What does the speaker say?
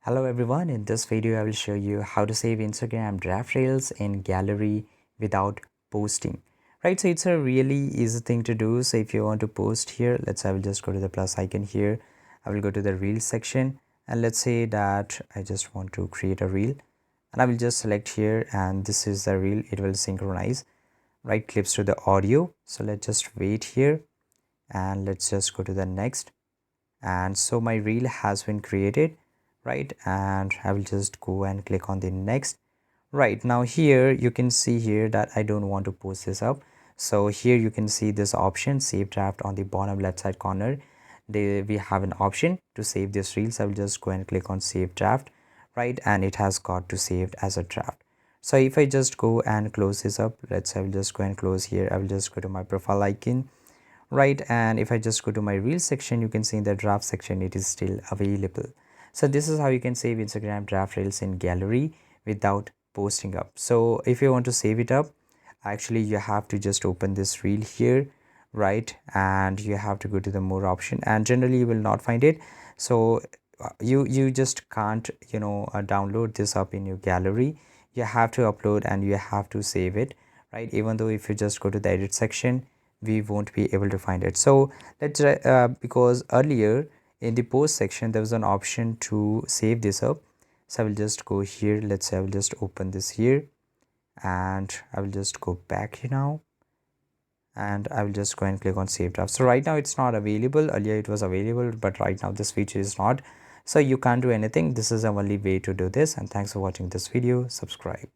Hello everyone, in this video I will show you how to save Instagram draft reels in gallery without posting. Right, so it's a really easy thing to do. So if you want to post here, I will just go to the plus icon here. I will go to the reel section and let's say that I just want to create a reel and I will just select here and this is the reel. It will synchronize right clips to the audio. So let's just wait here and let's just go to the next. And so my reel has been created, right? And I will just go and click on the next. Right now here you can see here that I don't want to post this up. So here you can see this option save draft on the bottom left side corner. We have an option to save this reels. I will just go and click on save draft, right? And it has got to saved as a draft. So if I just go and close this up, I will just go and close here. I will just go to my profile icon, right? And if I just go to my reel section, you can see in the draft section it is still available. So this is how you can save Instagram draft reels in gallery without posting up. So if you want to save it up, actually you have to just open this reel here, right? And you have to go to the more option and generally you will not find it. So you just can't download this up in your gallery. You have to upload and you have to save it, right? Even though if you just go to the edit section, we won't be able to find it. So because earlier in the post section there was an option to save this up. So I will just go here. Let's say I will just open this here and I will just go back here now and I will just go and click on save draft. So right now it's not available. Earlier it was available, but right now this feature is not. So you can't do anything. This is the only way to do this. And thanks for watching this video. Subscribe.